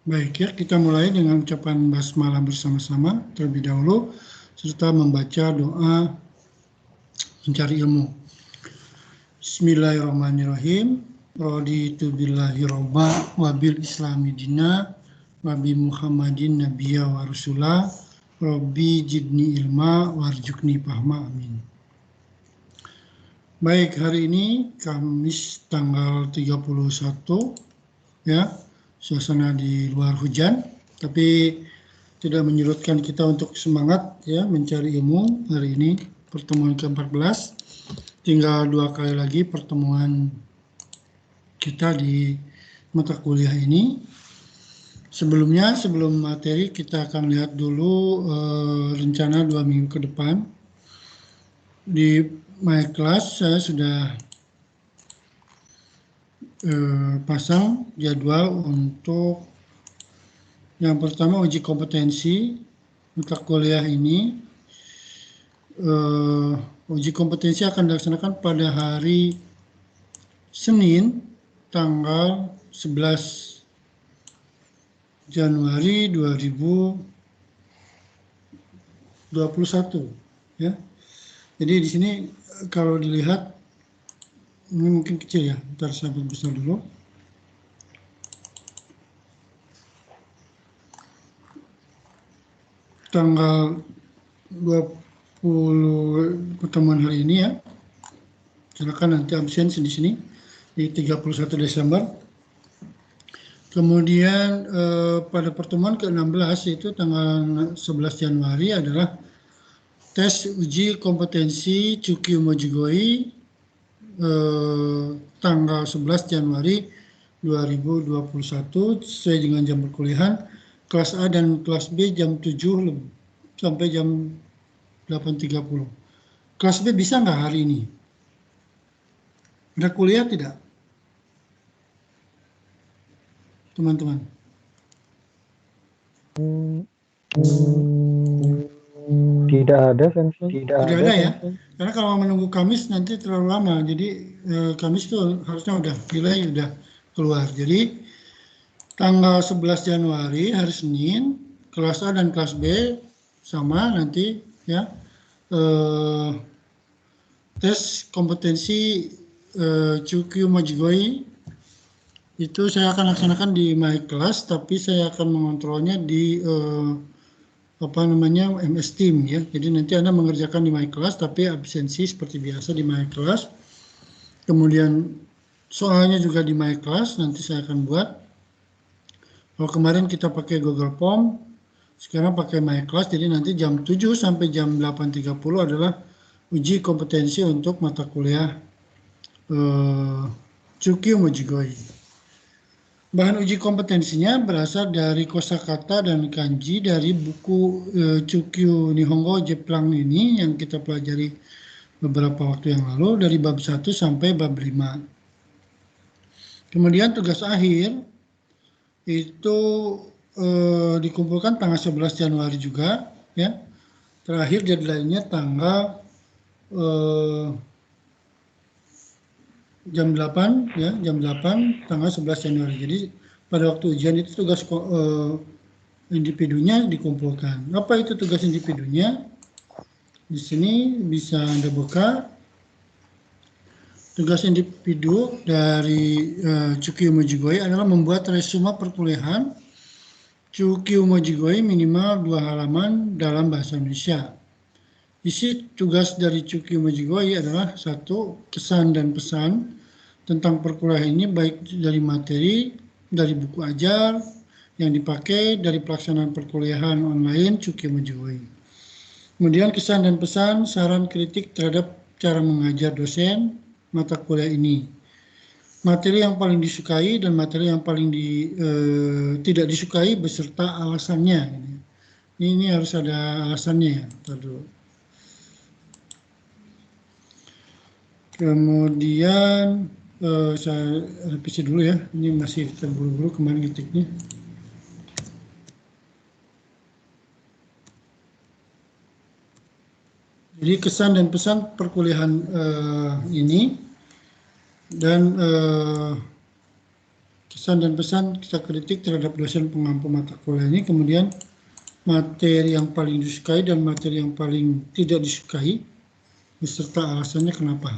Baik ya, kita mulai dengan ucapan basmalah bersama-sama terlebih dahulu, serta membaca doa mencari ilmu. Bismillahirrahmanirrahim. Raditu billahi robba wa bil islami dina wa bi muhammadin nabiyya wa rasulah rabbi jidni ilma warjukni fahma amin. Baik, hari ini Kamis tanggal 31 ya, suasana di luar hujan, tapi tidak menyurutkan kita untuk semangat ya mencari ilmu. Hari ini pertemuan ke-14, tinggal 2 kali lagi pertemuan kita di mata kuliah ini. Sebelumnya, sebelum materi, kita akan lihat dulu rencana 2 minggu ke depan. Di my class saya sudah pasang jadwal untuk yang pertama uji kompetensi mata kuliah ini. Uji kompetensi akan dilaksanakan pada hari Senin tanggal 11 Januari 2021 ya. Jadi di sini kalau dilihat ini mungkin kecil ya, ntar saya besar dulu. Tanggal 20 pertemuan hari ini ya. Silakan nanti absensi di sini di 31 Desember. Kemudian pada pertemuan ke-16 yaitu tanggal 11 Januari adalah tes uji kompetensi Cukyu Mojigoi tanggal 11 Januari 2021 sesuai dengan jam perkuliahan. Kelas A dan kelas B jam 7 sampai jam 8.30. Kelas B bisa nggak hari ini? Ada kuliah tidak? Teman-teman. Tidak ada, Sensei. Tidak ada ya. Karena kalau menunggu Kamis nanti terlalu lama. Jadi Kamis itu harusnya udah nilai udah keluar. Jadi tanggal 11 Januari hari Senin, kelas A dan kelas B sama nanti ya. Tes kompetensi Cukyu Mojigoi itu saya akan laksanakan di my class, tapi saya akan mengontrolnya di MS Team ya. Jadi nanti Anda mengerjakan di my class, tapi absensi seperti biasa di my class. Kemudian soalnya juga di my class nanti saya akan buat. Kalau kemarin kita pakai Google Form, sekarang pakai my class. Jadi nanti jam 7 sampai jam 8.30 adalah uji kompetensi untuk mata kuliah Cukyu Mojigoi. Bahan uji kompetensinya berasal dari kosakata dan kanji dari buku Cukyu Nihongo Jepang ini yang kita pelajari beberapa waktu yang lalu dari bab 1 sampai bab 5. Kemudian tugas akhir itu dikumpulkan tanggal 11 Januari juga ya. Terakhir deadline-nya tanggal jam 8 ya, jam 8 tanggal 11 Januari. Jadi pada waktu ujian itu tugas individunya dikumpulkan. Apa itu tugas individunya? Di sini bisa Anda buka. Tugas individu dari Cukyu Mojigoi adalah membuat resume perkuliahan Cukyu Mojigoi minimal 2 halaman dalam bahasa Indonesia. Isi tugas dari Cukyu Mojigoi adalah 1. Kesan dan pesan tentang perkuliahan ini baik dari materi, dari buku ajar yang dipakai, dari pelaksanaan perkuliahan online Cukyu Mojigoi. Kemudian kesan dan pesan, saran kritik terhadap cara mengajar dosen mata kuliah ini. Materi yang paling disukai dan materi yang paling tidak disukai beserta alasannya. Ini harus ada alasannya ya. Kemudian saya revisi dulu ya, ini masih terburu-buru kemarin ngetiknya. Jadi kesan dan pesan perkuliahan ini dan Kesan dan pesan kita kritik terhadap dosen pengampu mata kuliah ini, kemudian materi yang paling disukai dan materi yang paling tidak disukai, beserta alasannya kenapa.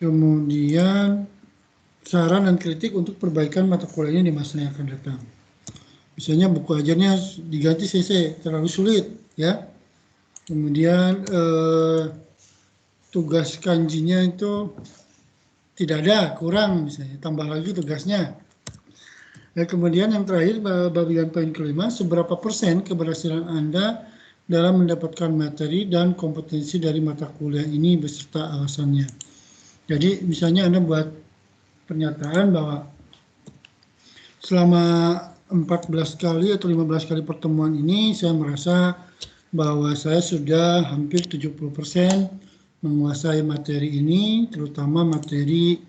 Kemudian saran dan kritik untuk perbaikan mata kuliahnya di masa yang akan datang. Misalnya buku ajarnya diganti CC, terlalu sulit, ya. Kemudian tugas kanjinya itu tidak ada, kurang misalnya, tambah lagi tugasnya. Dan kemudian yang terakhir, bagian poin kelima, seberapa persen keberhasilan Anda dalam mendapatkan materi dan kompetensi dari mata kuliah ini beserta alasannya. Jadi misalnya Anda buat pernyataan bahwa selama 14 kali atau 15 kali pertemuan ini saya merasa bahwa saya sudah hampir 70% menguasai materi ini, terutama materi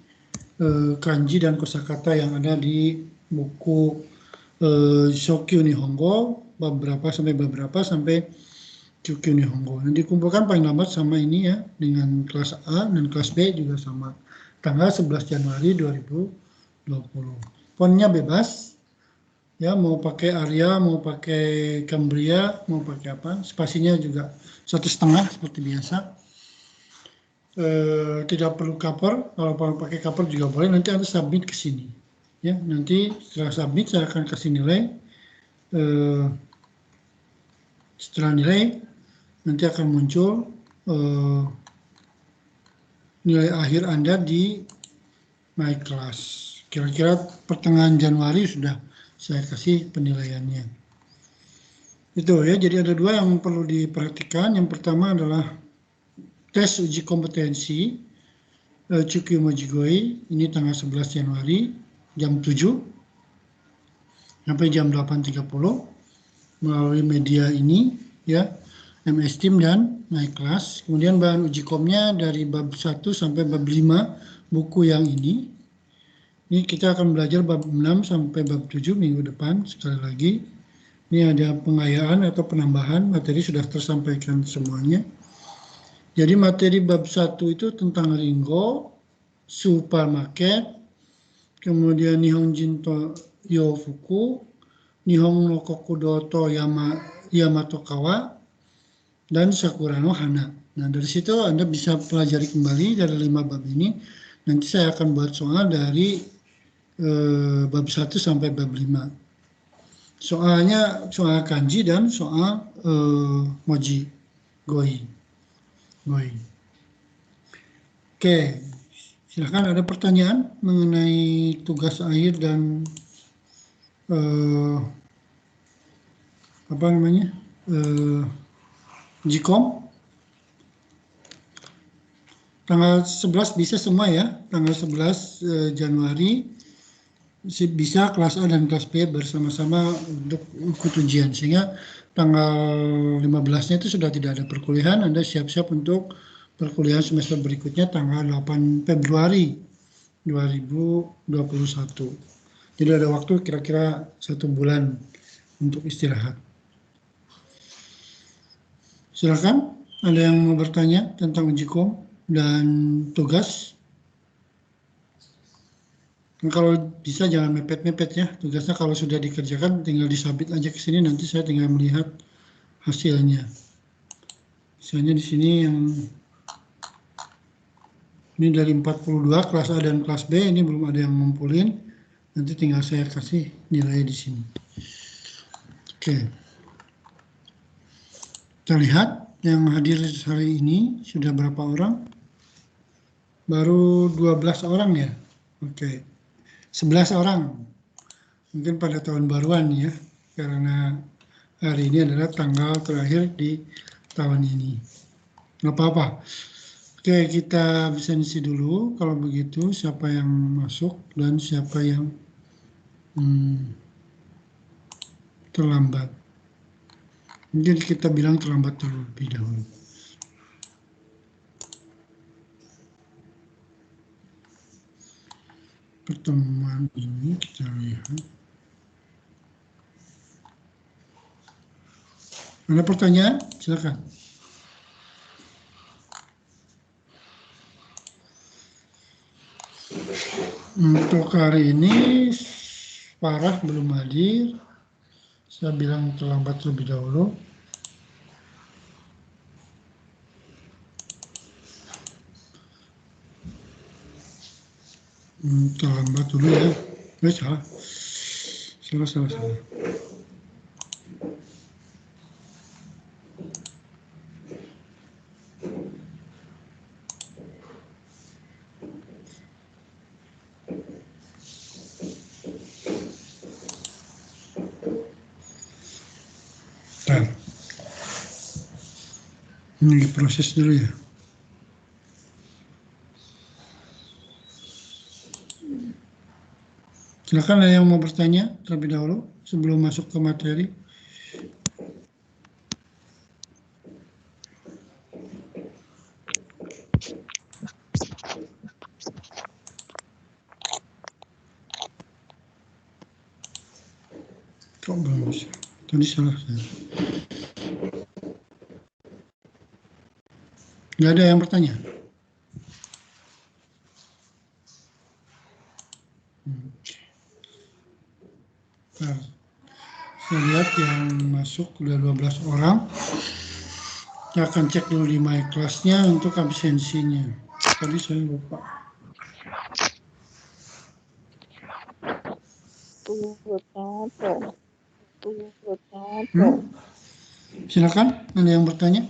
kanji dan kosakata yang ada di buku Shokyu Nihongo bab berapa sampai Kyukyu Nihongo. Dan dikumpulkan paling lambat sama ini ya, dengan kelas A dan kelas B juga sama. Tanggal 11 Januari 2020. Fontnya bebas, ya, mau pakai Arya, mau pakai Cambria, mau pakai apa, spasinya juga 1,5 seperti biasa. Tidak perlu cover, kalau pakai cover juga boleh, nanti Anda submit ke sini. Ya, nanti setelah submit saya akan kasih nilai. Setelah nilai nanti akan muncul nilai akhir Anda di My Class. Kira-kira pertengahan Januari sudah saya kasih penilaiannya. Itu ya, jadi ada dua yang perlu diperhatikan. Yang pertama adalah tes uji kompetensi Chukyu Mojigoi, ini tanggal 11 Januari jam 7 sampai jam 8.30 melalui media ini ya, MS Team dan My Class. Kemudian bahan uji komnya dari bab 1 sampai bab 5 buku yang ini. Ini kita akan belajar bab 6 sampai bab 7 minggu depan. Sekali lagi, ini ada pengayaan atau penambahan materi sudah tersampaikan semuanya. Jadi materi bab 1 itu tentang Ringo, supermarket, kemudian Nihon Jinto Yofuku, Nihon no Kokudoto Yamato Kawa, dan Sakura no Hana. Nah, dari situ Anda bisa pelajari kembali dari 5 bab ini. Nanti saya akan buat soal dari bab 1 sampai bab 5. Soalnya soal kanji dan soal moji goi. Oke, silakan, ada pertanyaan mengenai tugas akhir dan Jikom. Tanggal 11 bisa semua ya, tanggal 11 Januari bisa kelas A dan kelas B bersama-sama untuk ikut ujian, sehingga tanggal 15-nya itu sudah tidak ada perkuliahan. Anda siap-siap untuk perkuliahan semester berikutnya tanggal 8 Februari 2021. Jadi ada waktu kira-kira 1 bulan untuk istirahat. Silakan, ada yang mau bertanya tentang uji kom dan tugas? Kalau bisa jangan mepet-mepet ya, tugasnya kalau sudah dikerjakan tinggal disubmit aja ke sini, nanti saya tinggal melihat hasilnya. Misalnya di sini yang ini dari 42 kelas A dan kelas B, ini belum ada yang ngumpulin, nanti tinggal saya kasih nilai di sini. Oke. Kita lihat yang hadir hari ini sudah berapa orang? Baru 12 orang ya. Oke. 11 orang, mungkin pada tahun baruan ya, karena hari ini adalah tanggal terakhir di tahun ini. Nggak apa-apa. Oke, kita bisa isi dulu. Kalau begitu, siapa yang masuk dan siapa yang terlambat. Mungkin kita bilang terlambat terlebih dahulu. Pertemuan ini kita lihat. Ada pertanyaan? Silakan. Untuk hari ini Farah belum hadir. Saya bilang terlambat lebih dahulu. Terlambat dulu ya. Salah. Salah. Bentar. Ini proses dulu ya. Silakan ada yang mau bertanya terlebih dahulu sebelum masuk ke materi. Kok belum bisa? Tadi salah saya. Nggak ada yang bertanya? Nah, saya lihat yang masuk udah 12 orang. Kita akan cek dulu di my class-nya untuk absensinya. Tadi saya lupa. Silakan, ada yang bertanya?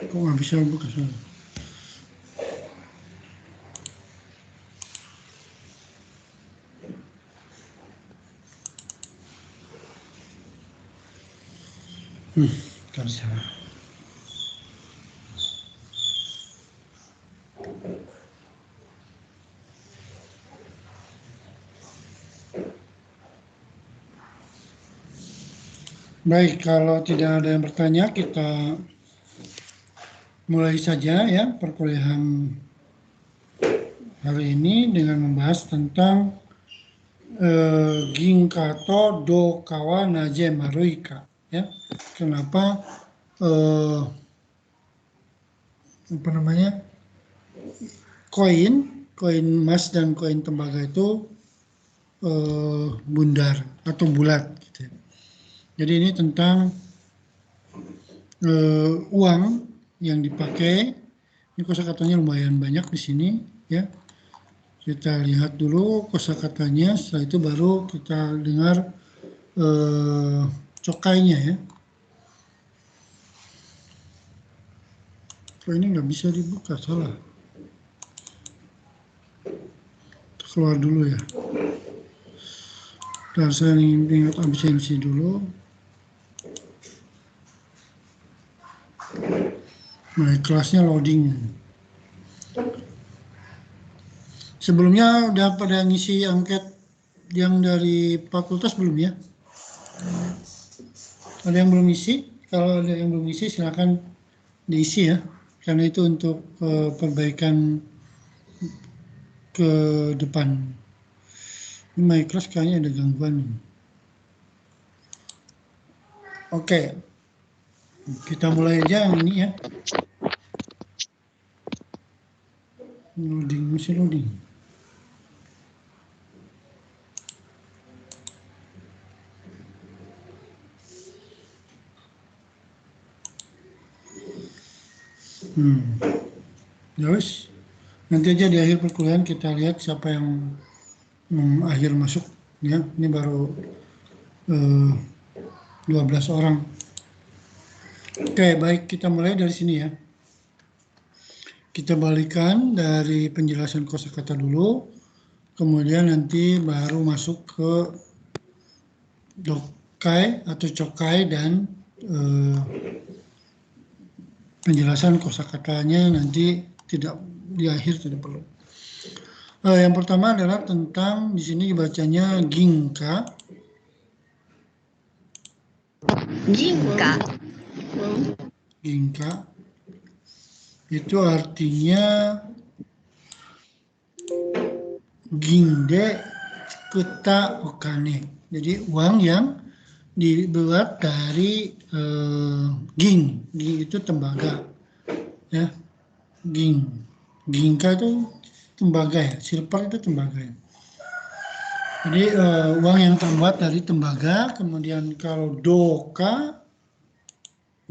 Kok nggak bisa buka saya? Kan salah. Baik, kalau tidak ada yang bertanya, kita mulai saja ya perkuliahan hari ini dengan membahas tentang Ginkato do Kawa Naje Maruika. Ya, kenapa koin emas dan koin tembaga itu bundar atau bulat. Gitu. Jadi ini tentang uang yang dipakai. Ini kosakatanya lumayan banyak di sini, ya. Kita lihat dulu kosakatanya, setelah itu baru kita dengar cokainya ya. Kok ini nggak bisa dibuka, salah. Kita keluar dulu ya. Dan saya ingat absensi dulu. Nah, kelasnya loading. Sebelumnya udah pada ngisi angket yang dari fakultas belum ya? Ada yang belum ngisi? Kalau ada yang belum ngisi silakan diisi ya. Karena itu untuk perbaikan ke depan. Ini my class kayaknya ada gangguan. Oke. Kita mulai aja yang ini ya. Loading, masih loading. Ya wis. Nanti aja di akhir perkuliahan kita lihat siapa yang akhir masuk ya. Ini baru 12 orang. Oke, baik, kita mulai dari sini ya. Kita balikan dari penjelasan kosakata dulu, kemudian nanti baru masuk ke dokai atau cokai dan penjelasan kosakatanya nanti tidak di akhir, tidak perlu. Yang pertama adalah tentang di sini dibacanya ginka. Ginka itu artinya ginde kuta okane. Jadi uang yang dibuat dari ging. Ging itu tembaga. Ya, ging. Ginka itu tembaga ya, silver itu tembaga ya. Jadi uang yang terbuat dari tembaga. Kemudian kalau doka,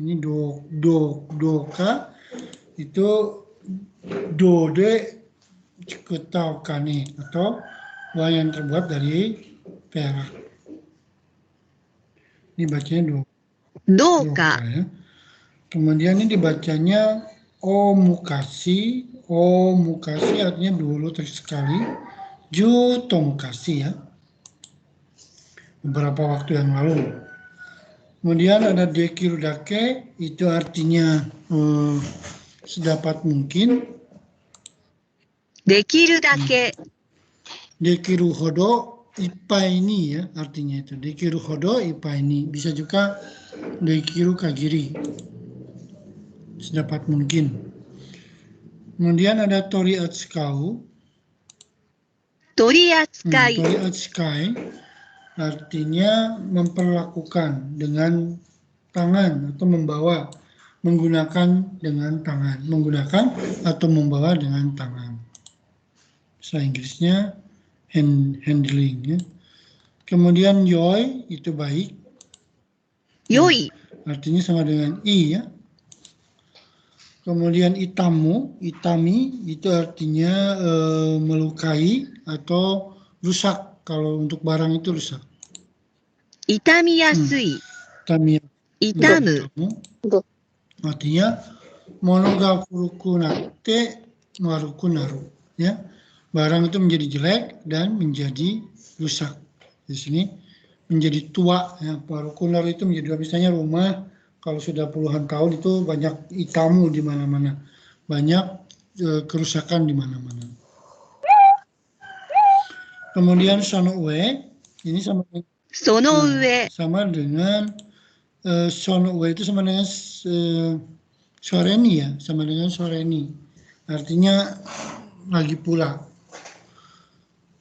ini doka itu dode cikutau kane atau uang yang terbuat dari perak. Ini bacanya doka どうか、ya. Kemudian ini dibacanya omukasi. Omukasi artinya dulu sekali. Jutomukasi ya. Beberapa waktu yang lalu. Kemudian ada dekiru dake, itu artinya sedapat mungkin. できるだけ、 Dekiru hodo ippai ni ya, artinya itu. Dekiru hodo ippai ni. Bisa juga dekiru kagiri. Sedapat mungkin. Kemudian ada tori atsukau. 取り扱い、 Tori atsukai artinya memperlakukan dengan tangan atau membawa, menggunakan dengan tangan, menggunakan atau membawa dengan tangan. Bahasa Inggrisnya handling ya. Kemudian yoi itu baik, 良い、 artinya sama dengan i ya. Kemudian itami itu artinya melukai atau rusak. Kalau untuk barang itu rusak. 痛みやすい、 Itami 痛む、 artinya mono ga furuku natte maruku naru ya. Barang itu menjadi jelek dan menjadi rusak. Di sini menjadi tua ya. Maruku naru itu menjadi tua, misalnya rumah kalau sudah puluhan tahun itu banyak itamu di mana-mana. Banyak kerusakan di mana-mana. Kemudian sono ue ini sama その上、 sama dengan sono ue itu sama dengan soreni ya, sama dengan soreni. Artinya lagi pula.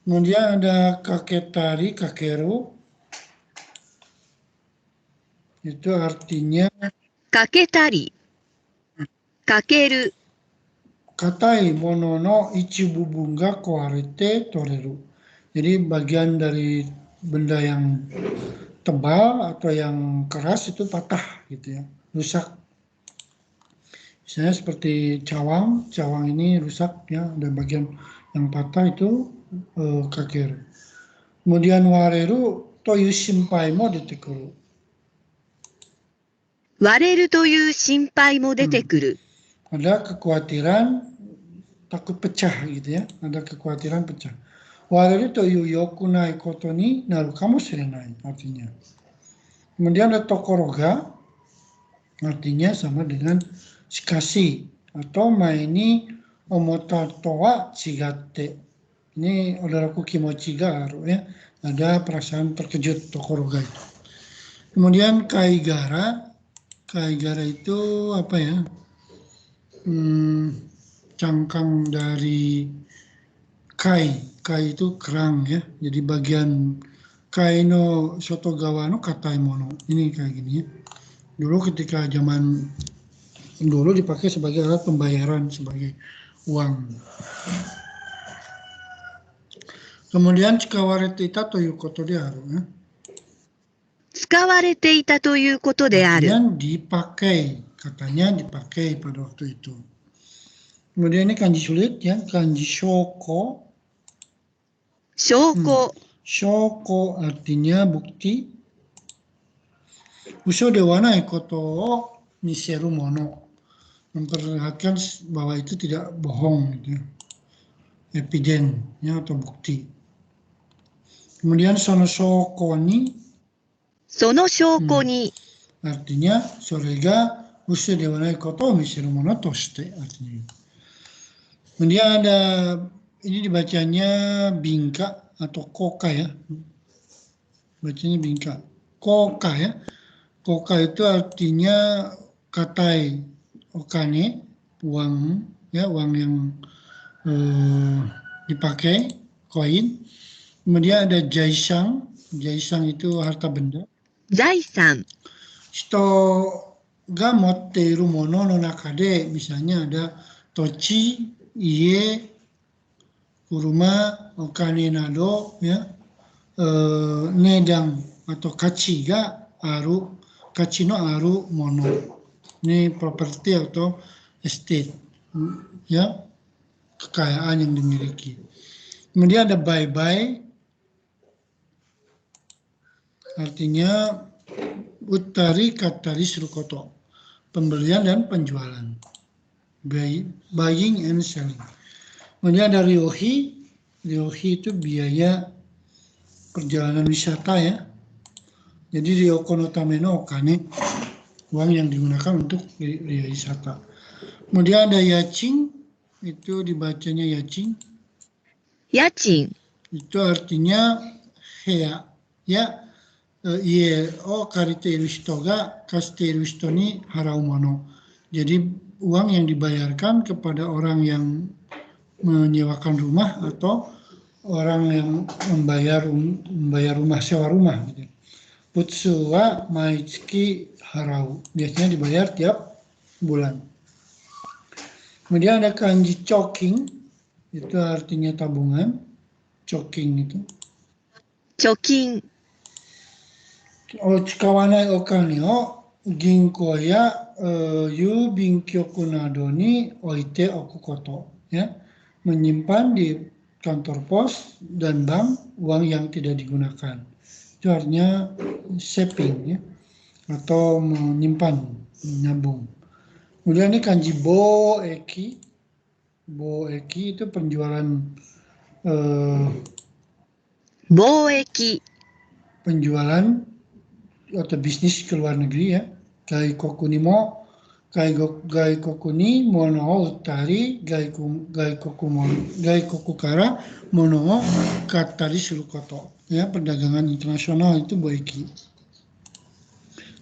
Kemudian ada kaketari, kakeru. Itu artinya かけたり、かける、 katai mono no ichibubu ga kowarete toreru. Jadi bagian dari benda yang tebal atau yang keras itu patah gitu ya, rusak. Misalnya seperti cawang ini rusak ya, ada bagian yang patah itu kakeru. Kemudian wareru toyu shinpai mo detekuru. 割れるという心配も出てくる。 Ada kekhawatiran takut pecah gitu ya, ada kekhawatiran pecah. Wareru toyu yokunai koto ni naru kamoshirenai artinya. Kemudian ada tokoroga, artinya sama dengan shikashi atau maini omota to wa chigatte. Ini odaraku kimochi ga aru ya, ada perasaan terkejut tokoroga itu. Kemudian kaigara itu apa ya? Cangkang dari kai itu kerang ya. Jadi bagian kai no sotogawa no katai mono. Ini kayak gini ya. Dulu ketika zaman dulu dipakai sebagai alat pembayaran, sebagai uang. Kemudian chikawarete ita to yu koto de aru ya. 使われていたということである。 Artinya dipakai, katanya dipakai pada waktu itu. Kemudian ini kanji sulit ya, kanji shoko. 証拠、 Shoko artinya bukti. Uso de wanai koto o miseru mono. Memperlihatkan bahwa itu tidak bohong gitu ya. Epiden ya, atau bukti. Kemudian sono shoko ni その証拠に、 artinya sore ga uso de wanai koto o miseru mono toshite artinya. Kemudian ada ini dibacanya bingka atau koka ya. Bacanya bingka. Koka ya. Koka itu artinya katai okane, uang ya, uang yang dipakai, koin. Kemudian ada jaisang. Jaisang itu harta benda. 財産、 Hito ga motteiru mono no naka de, misalnya ada tochi Ie, kuruma, okane nado, ya, nedang atau kachi ga aru, kachi no aru mono. Ini properti atau estate, ya, kekayaan yang dimiliki. Kemudian ada buy-buy, artinya utari katari surukoto, pembelian dan penjualan, buying and selling. Kemudian ada ryohi, ryohi itu biaya perjalanan wisata ya. Jadi ryoko no tame no okane, uang yang digunakan untuk wisata. Kemudian ada yachin, itu dibacanya yachin. Yachin. Itu artinya hea, ya, ie o karite iru hito ga kasite iru hito ni harau mono. Jadi uang yang dibayarkan kepada orang yang menyewakan rumah atau orang yang membayar rumah, sewa rumah gitu. Putsu wa maitsuki harau, biasanya dibayar tiap bulan. Kemudian ada kanji choking, itu artinya tabungan. Choking itu. Chokin. Tsukawanae okane o ginko ya yubin kyoku nado ni oite oku koto, ya. Menyimpan di kantor pos dan bank uang yang tidak digunakan. Itu artinya saving, ya, atau menyimpan, menyambung. Kemudian ini kanji bo eki. Bo eki itu penjualan Boeki. penjualan atau bisnis ke luar negeri, ya. Gaikoku ni mo gaikoku ni mono o utari gaikoku kara mono o kattari suru koto, ya. Perdagangan internasional itu boeki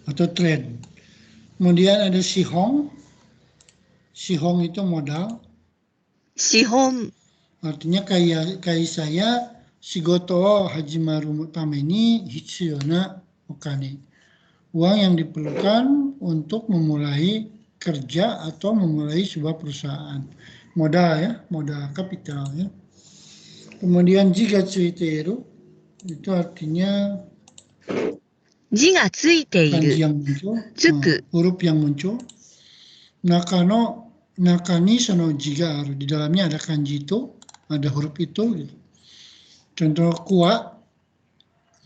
atau trade. Kemudian ada shihong. Shihong itu modal. Shihon. Artinya kai saya shigoto o hajimaru tame ni hitsuyou na okane. Uang yang diperlukan untuk memulai kerja atau memulai sebuah perusahaan. Modal, ya, modal kapital, ya. Kemudian ji ga tsuiteru, itu artinya Ji ga tsuiteiru. kanji yang muncul, Tsuku. huruf yang muncul. Nakani sono ji ga aru, di dalamnya ada kanji itu, ada huruf itu, gitu. Contoh kuwa,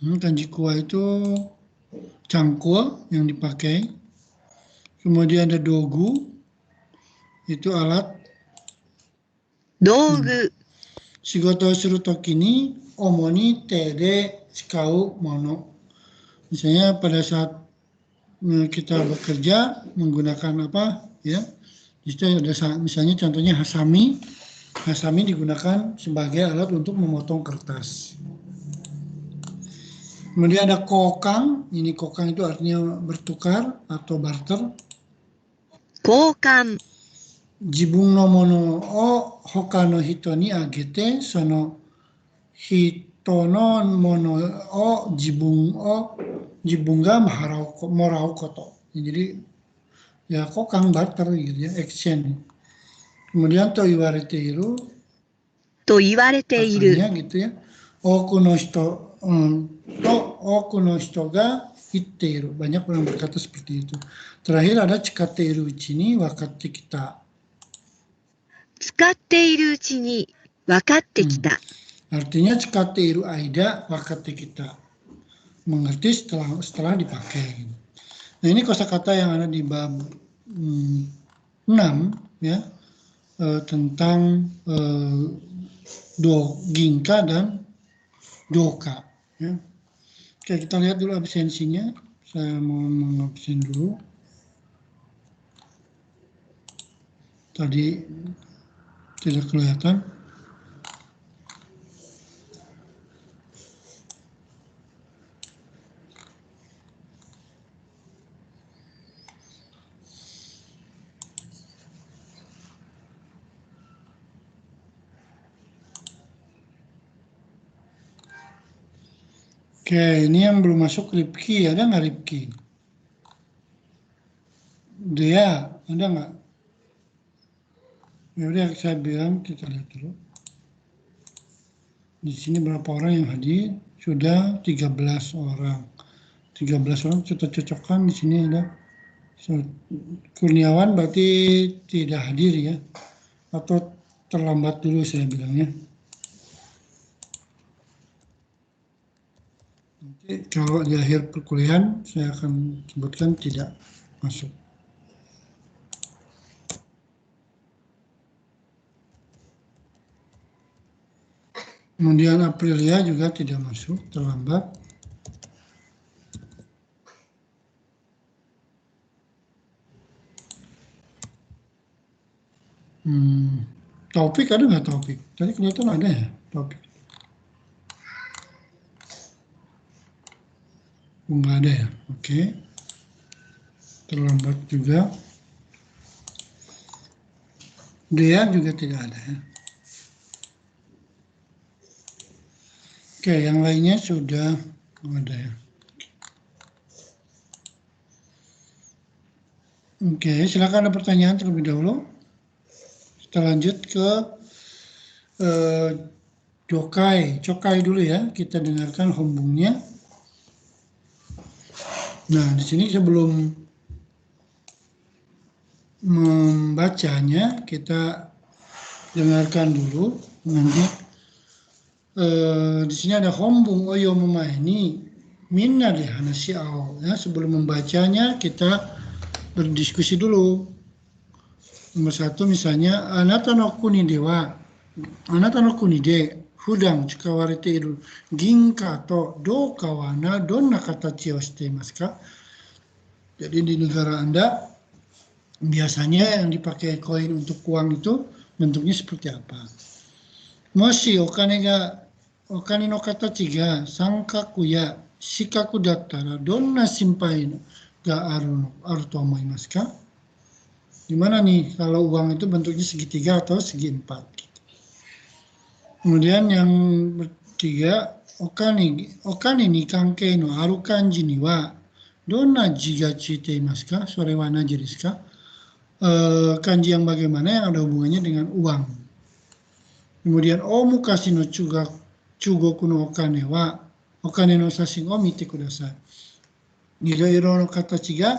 kanji kuwa itu cangkul yang dipakai. Kemudian ada dogu, itu alat. Dougu. Shigoto suru toki ni omoni te de tsukau mono. Misalnya pada saat kita bekerja menggunakan apa, ya. Di situ ada misalnya contohnya hasami. Hasami digunakan sebagai alat untuk memotong kertas. Kemudian ada kokang. Ini kokang itu artinya bertukar atau barter. Koukan. Jibun no mono o hoka no hito ni agete, sono hito no mono o jibun ga morau koto. Jadi ya kokang, barter gitu, ya, exchange. Kemudian to iwarete iru. To iwarete iru. Artinya gitu, ya. Oku no hito ga hitteiru. Banyak orang berkata seperti itu. Terakhir ada tsukateiru uchi ni wakatte kita. Tsukatteiru uchi ni wakatte kita. Artinya tsukateiru aida wakatte kita. Mengerti setelah dipakai. Nah, ini kosakata yang ada di bab 6, ya, tentang ginka dan doka, ya. Oke, kita lihat dulu absensinya. Saya mau mengabsen dulu. Tadi tidak kelihatan. Oke, ini yang belum masuk Ripki, ada nggak Ripki? Dia, ada nggak? Ya udah saya bilang kita lihat dulu. Di sini berapa orang yang hadir? Sudah 13 orang. 13 orang kita cocokkan di sini ada Kurniawan berarti tidak hadir ya. Atau terlambat dulu saya bilangnya. Nanti kalau di akhir perkuliahan saya akan sebutkan tidak masuk. Kemudian Aprilia juga tidak masuk, terlambat. Taufik ada nggak Taufik? Tadi kelihatan ada ya Taufik? Nggak ada ya, oke. Terlambat juga. Dia juga tidak ada ya. Oke, yang lainnya sudah ada ya. Oke, silakan ada pertanyaan terlebih dahulu. Kita lanjut ke Cokai dulu ya. Kita dengarkan hombungnya. Nah, di sini sebelum membacanya, kita dengarkan dulu. Nanti di sini ada hombung oyo memaini minna de hanashi ao. Ya, sebelum membacanya kita berdiskusi dulu. Nomor 1 misalnya anata no kuni dewa, anata no kuni de fudan tsukawarte iru ginka to douka wa donna katachi o shite imasu ka? Jadi di negara Anda biasanya yang dipakai koin untuk uang itu bentuknya seperti apa? Moshi okane no katachi ga sankaku ya shikaku dattara donna shinpai ga aru to omoimasu ka? Gimana nih kalau uang itu bentuknya segitiga atau segi empat? Kemudian yang ketiga, okane ni kankei no aru kanji ni wa donna ji ga tsuite imasu ka? Sore wa naji desu ka? Kanji yang bagaimana yang ada hubungannya dengan uang. Kemudian omukashi no chugoku no okane wa okane no sashin o mite kudasai. Iro-iro no katachi ga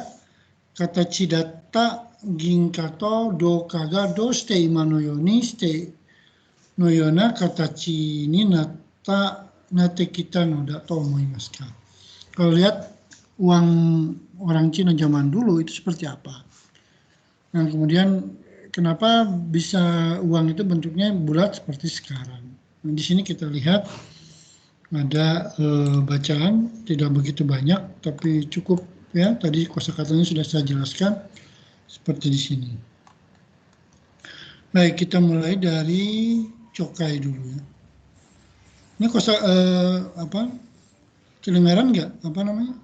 katachi datta ginka to douka ga doushite ima no you ni shite no yona katachi ni natte kita no da to omoimasu ka? Kalau lihat uang orang Cina zaman dulu itu seperti apa? Nah, kemudian kenapa bisa uang itu bentuknya bulat seperti sekarang? Nah, di sini kita lihat ada bacaan tidak begitu banyak, tapi cukup ya. Tadi kosakatanya sudah saya jelaskan seperti di sini. Baik, kita mulai dari Cokai dulu ya. Ini kedengaran nggak? Apa namanya?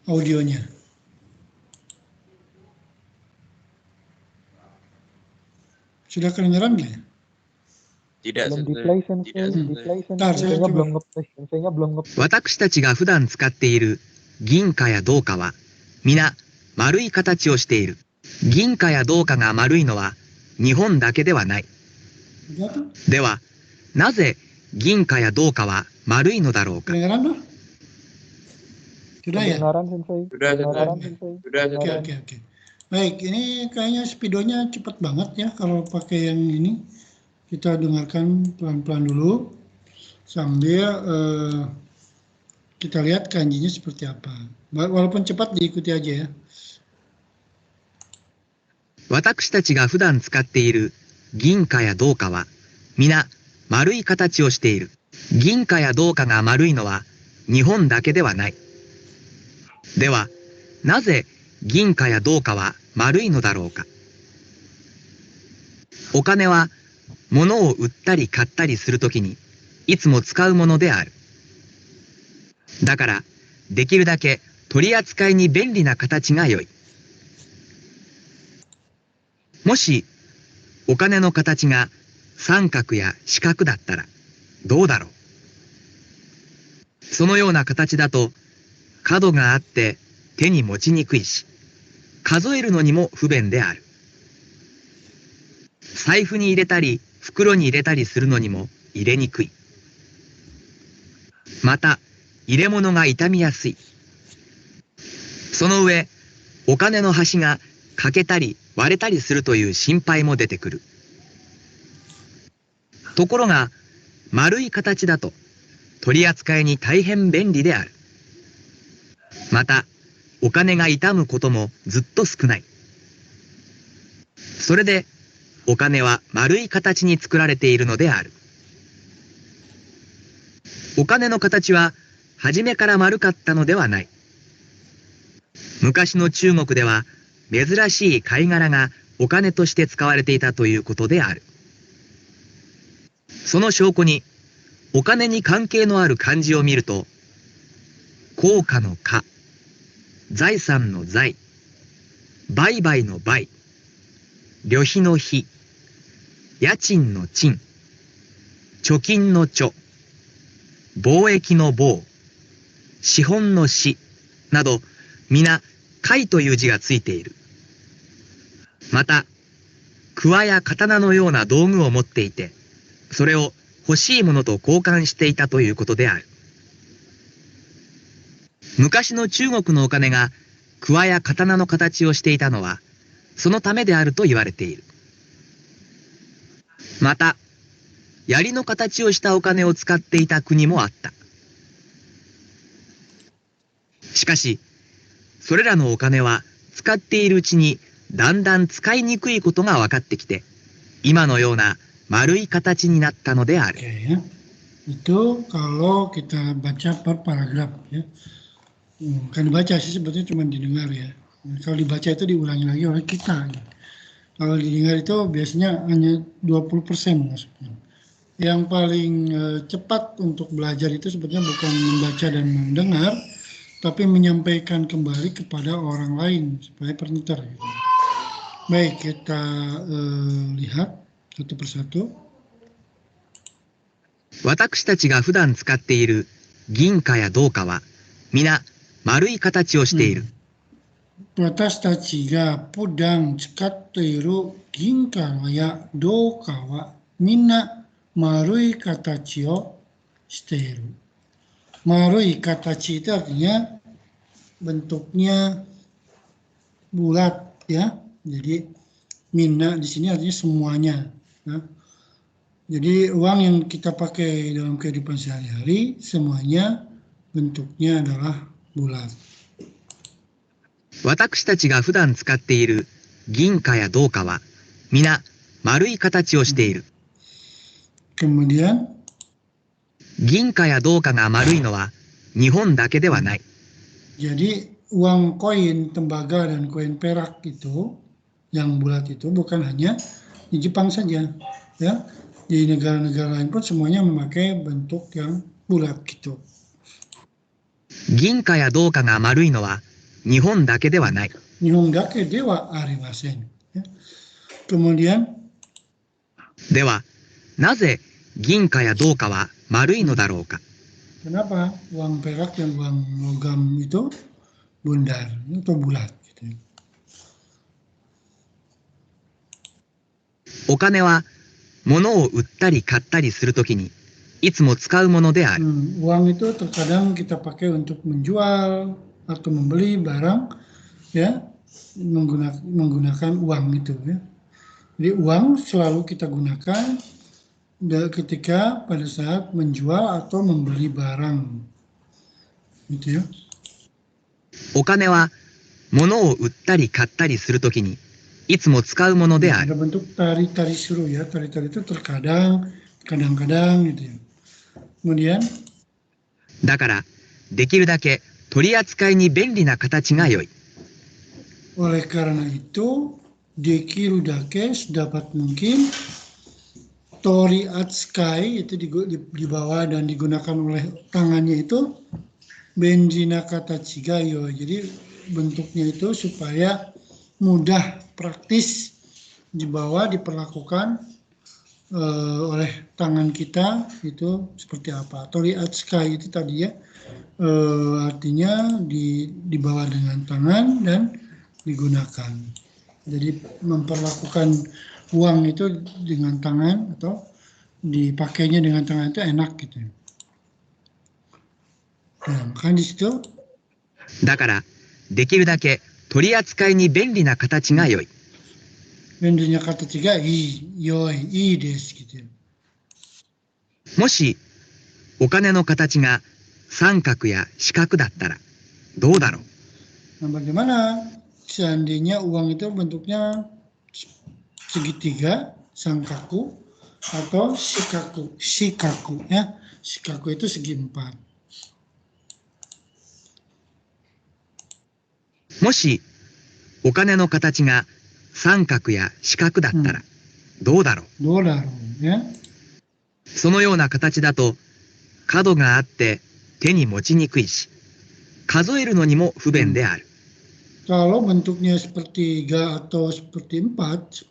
Audionya. Sudah kedengaran nggak ya? Tidak, Belum Sensei. di-play, Sensei. Tidak, Sensei. Di-play, Ntar, Sensei. saya Senseinya coba. belum nge-play. Senseinya belum nge-play. 私たちが普段使っている銀貨や銅貨は皆丸い形をしている。銀貨や銅貨が丸いのは日本だけではない。 Udah tuh? では、なぜ銀貨や銅貨は丸いのだろうか。 Kedengaran tuh? Sudah ya? Kedengaran, Sensei. Sudah, Kedengaran, Sensei. Sensei. Sudah, Oke, Sensei. oke, oke. Baik, ini kayaknya speedonya cepat banget ya kalau pakai yang ini. Kita dengarkan pelan-pelan dulu sambil kita lihat kanjinya seperti apa. Walaupun cepat diikuti aja ya. 私たちが普段使っている銀貨や銅貨は皆丸い形をしている。銀貨や銅貨が丸いのは日本だけではない。では、なぜ銀貨や銅貨は丸いのだろうか。お金は物を売ったり買ったりするときにいつも使うものである。だから、できるだけ取り扱いに便利な形が良い。もし、お金の形が三角や四角だったらどうだろう。そのような形だと角があって手に持ちにくいし、数えるのにも不便である。財布に入れたり袋に入れたりするのにも入れにくい。また、入れ物が傷みやすい。その上、お金の端が欠けたり割れたりするという心配も出てくる。ところが、丸い形だと取り扱いに大変便利である。また、お金が傷むこともずっと少ない。それで、お金は丸い形に作られているのである。お金の形は初めから丸かったのではない。昔の中国では珍しい貝殻がお金として使われていたということである。その証拠に、お金に関係のある漢字を見ると、硬貨の貨、財産の財、売買の売、旅費の費、家賃の賃、貯金の貯、貿易の貿、資本の資など、皆貝という字がついている。また、桑や刀のような道具を持っていて、それを欲しいものと交換していたということである。昔の中国のお金が桑や刀の形をしていたのは、そのためであると言われている。また、槍の形をしたお金を使っていた国もあった。しかし、それらのお金は使っているうちにだんだん使いにくいことが分かってきて、今のような丸い形になったのである。Oke ya. Itu kalau kita baca per paragraf ya. Kan dibaca sih sebetulnya cuma didengar ya. Kalau dibaca itu diulangi lagi oleh kita. Ya. Kalau didengar itu biasanya hanya 20% masuknya. Yang paling cepat untuk belajar itu sebetulnya bukan membaca dan mendengar, tapi menyampaikan kembali kepada orang lain supaya pintar. Gitu. Baik, kita lihat satu persatu. 私たちが普段使っている銀貨や銅貨は皆丸い形をしている。私たちが普段使っている銀貨や銅貨はみんな丸い形をしている。丸い形itu artinya bentuknya bulat ya. Jadi minna di sini artinya semuanya. Ya. Jadi uang yang kita pakai dalam kehidupan sehari-hari semuanya bentuknya adalah bulat. 私たちが普段使っている銀貨や銅貨は皆丸い形をしている。Kemudian 銀貨や銅貨が丸いのは日本だけではない。jadi uang koin tembaga dan koin perak itu yang bulat itu bukan hanya di Jepang saja ya. Di negara-negara lain pun semuanya memakai bentuk yang bulat gitu. 銀貨や銅貨が丸いのは日本だけではない。Nihon dake de wa arimasen. Kemudian では、なぜ銀貨や銅貨は丸いのだろうか。 kenapa uang perak dan uang logam itu bundar atau bulat gitu. お金は物を売ったり買ったりするときにいつも使うものである。 Uang itu terkadang kita pakai untuk menjual atau membeli barang ya, menggunakan uang itu ya. Jadi uang selalu kita gunakan ketika pada saat menjual atau membeli barang gitu ya. お金は物を売ったり買ったりするときにいつも使うものである。 Ada bentuk tari-tari suruh ya, tari-tari itu terkadang, kadang-kadang gitu ya. Kemudian だからできるだけ取り扱いに便利な形が良い。 oleh karena itu dekiru dake sedapat mungkin tori atsukai itu dibawa dan digunakan oleh tangannya itu benjina kata chigayo. Jadi bentuknya itu supaya mudah, praktis dibawa, diperlakukan oleh tangan kita itu seperti apa. Tori atsukai itu tadi ya, artinya dibawa dengan tangan dan digunakan. Jadi memperlakukan uang itu dengan tangan atau dipakainya dengan tangan itu enak gitu. Nah, kan di situ だから、できるだけ取り扱いに便利な形が良い。 bendernya kata tiga yoi des gitu. もし、お金の形が三角や四角だったら、どうだろう。 Nah, bagaimana seandainya uang itu bentuknya segitiga, sangkaku, atau shikaku ya. Shikaku itu segi empat. もし、お金の形が三角や四角だったら、どうだろう。 Dolar ya. そのような形だと、角があって手に持ちにくいし、数えるのにも不便である。 Kalau bentuknya seperti tiga atau seperti empat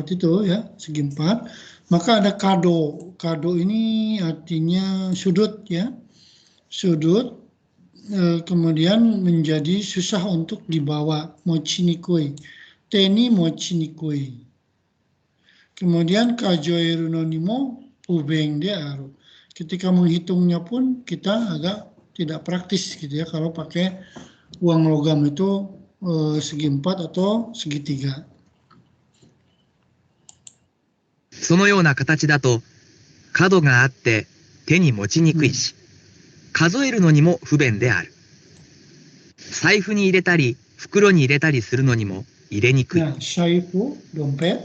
itu ya, segi empat, maka ada kado. Kado ini artinya sudut ya, sudut. Kemudian menjadi susah untuk dibawa, mochinikui, teni mochinikui. Kemudian kajoeru no nimo ubeng de aru. Ketika menghitungnya pun kita agak tidak praktis gitu ya kalau pakai uang logam itu segi empat atau segitiga. そのような形だと、角があって手に持ちにくいし、数えるのにも不便である。財布に入れたり、袋に入れたりするのにも入れにくい。 Nah, shaifu, dompet,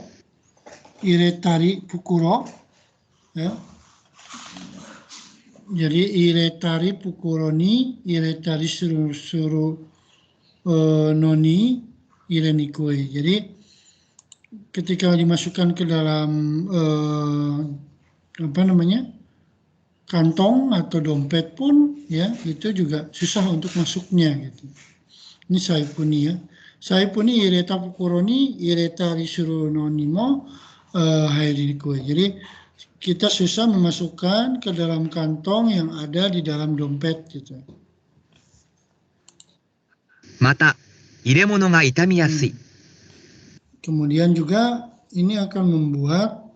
iretari pukuro, ya. Jadi iretari pukuro ni, iretari suru noni, irenikui. Jadi ketika dimasukkan ke dalam kantong atau dompet pun ya itu juga susah untuk masuknya gitu. Ini saipuni ya. Saipuni ireta pukuroni ireta risuru nonimo hairiniko. Jadi kita susah memasukkan ke dalam kantong yang ada di dalam dompet gitu. また、入れ物が傷みやすい。 Kemudian juga ini akan membuat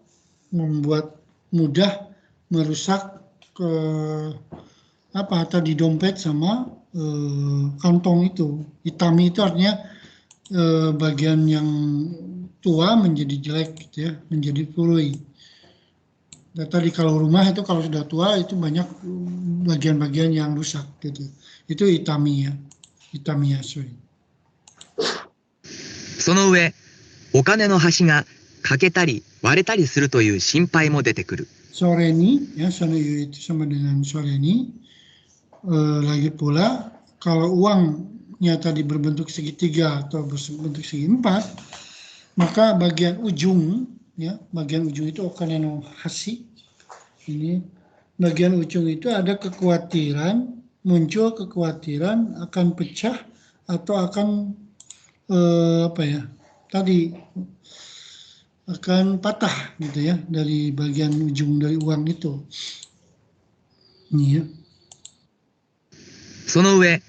mudah merusak atau di dompet sama kantong itu. Hitami itu artinya bagian yang tua menjadi jelek gitu ya, menjadi purui. Tadi kalau rumah itu kalau sudah tua itu banyak bagian-bagian yang rusak gitu. Itu hitami ya, hitami yasui. その上、お金の端が欠けたり割れたりするという心配も出てくる。 Soreni, ya sonoyu itu sama dengan soreni. Lagi pula kalau uangnya tadi berbentuk segitiga atau berbentuk segi empat, maka bagian ujung, ya bagian ujung itu okane no hashi. Ini bagian ujung itu ada muncul kekhawatiran akan pecah atau akan akan patah gitu ya dari bagian ujung dari uang itu. Ini ya. その上、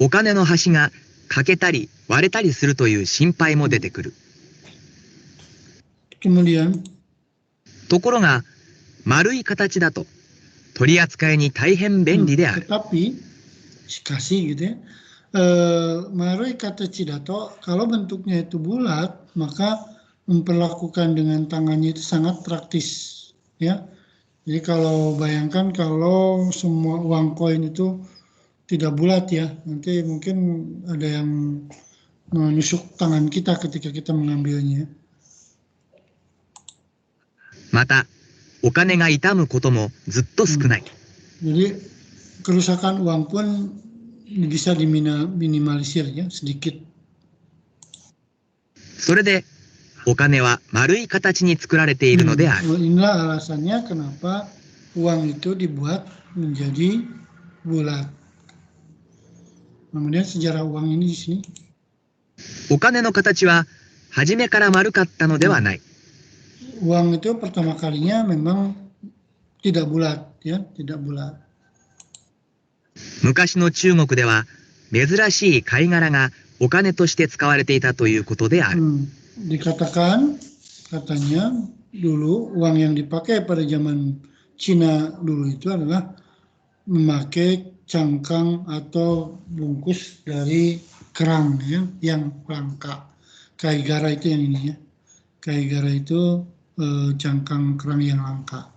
お金の端が欠けたり割れたりするという心配も出てくる。 Kemudian ところが、丸い形だと取り扱いに大変便利である。 tetapi shikashi gitu ya. Marui kata cidato kalau bentuknya itu bulat maka memperlakukan dengan tangannya itu sangat praktis ya. Jadi kalau bayangkan kalau semua uang koin itu tidak bulat ya, nanti mungkin ada yang menusuk tangan kita ketika kita mengambilnya. また、お金が傷むこともずっと少ない。 Jadi kerusakan uang pun bisa diminimalisir ya sedikit. それで、お金は丸い形に作られているのである。 Inilah alasannya kenapa uang itu dibuat menjadi bulat. Kemudian sejarah uang ini di sini. お金の形は初めから丸かったのではない。 Uang itu pertama kalinya memang tidak bulat ya, tidak bulat. 昔の中国では珍しい貝殻がお金として使われていたということである。 Dikatakan katanya dulu uang yang dipakai pada zaman Cina dulu itu adalah memakai cangkang atau bungkus dari kerang ya, yang langka. Kaigara itu yang ini ya. Kaigara itu cangkang kerang yang langka.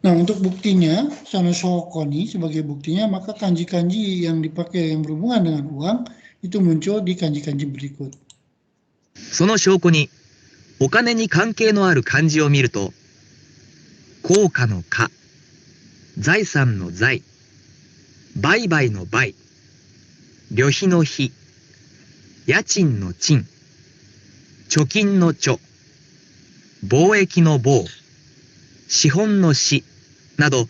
Nah, untuk buktinya, Sanoshokoni sebagai buktinya, maka kanji-kanji yang dipakai yang berhubungan dengan uang itu muncul di kanji-kanji berikut. その証拠に、お金に関係のある漢字を見ると、効果の価、財産の財、売買の売、旅費の費、家賃の賃、貯金の貯、貿易の貿、資本の資など、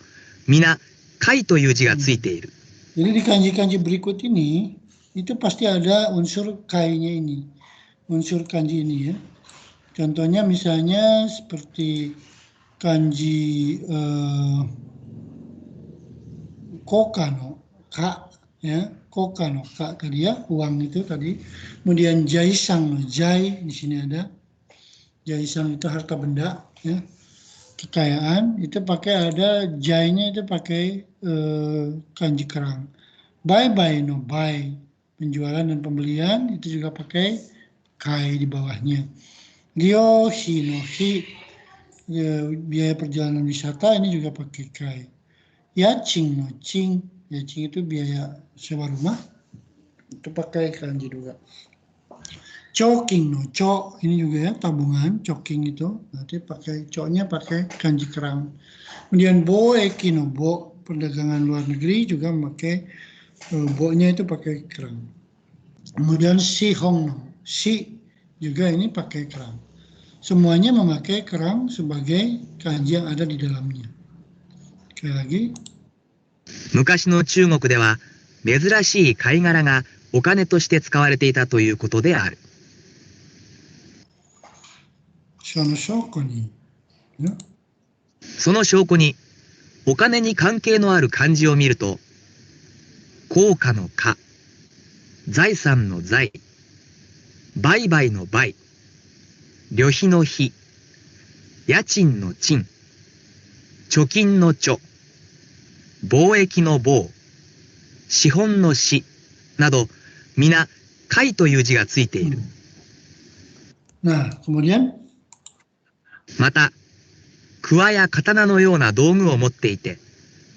皆、貝という字がついている。Jadi di kanji-kanji berikut ini, itu pasti ada unsur kainya ini, unsur kanji ini ya. Contohnya misalnya seperti kanji kokano, ka, ya, kokano, ka tadi ya, uang itu tadi. Kemudian jaisang, jai di sini ada. Jaisang itu harta benda, ya. Kekayaan itu pakai ada jainya itu pakai kanji kerang. Buy no buy, penjualan dan pembelian itu juga pakai kai di bawahnya. Ryohi no hi, biaya perjalanan wisata ini juga pakai kai. Yaching no ching, yaching itu biaya sewa rumah, itu pakai kanji juga. Choking no cho, ini juga ya tabungan, choking itu nanti pakai co-nya pakai kanji kerang. Kemudian boeki no bo, perdagangan luar negeri juga memakai bo-nya itu pakai kerang. Kemudian si hong no, si juga ini pakai kerang. Semuanya memakai kerang sebagai kanji yang ada di dalamnya. Sekali lagi. 昔の中国では、珍しい貝殻がお金として使われていたということである。Sanoshokoni, ya. その証拠に、お金に関係のある漢字を見ると、効果の価、財産の財、売買の売、旅費の費、家賃の賃、貯金の貯、貿易の貿、資本の資など、皆、貝という字がついている。Nah, kemudian また、桑や刀のような道具を持っていて、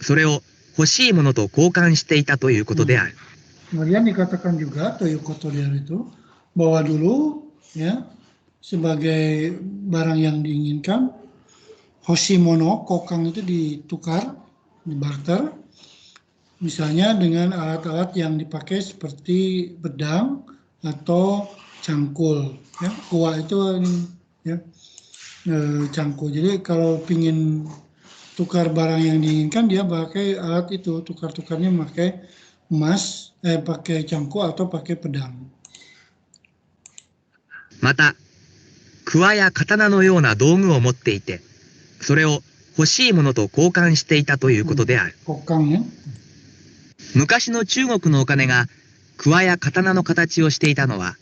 それを欲しいものと交換していたということである。kemudian dikatakan juga Toyokoto itu bahwa dulu ya sebagai barang yang diinginkan hoshimono kokang itu ditukar, dibarter, misalnya dengan alat-alat yang dipakai seperti pedang atau cangkul. Ya, kuah itu ya cangkul. Jadi kalau pingin tukar barang yang diinginkan dia pakai alat itu, tukar-tukarnya pakai emas, pakai cangkul atau pakai pedang. また、桑や刀のような道具を持っていて、それを欲しいものと交換していたということである。Kokang ya. 昔の中国のお金が桑や刀の形をしていたのは、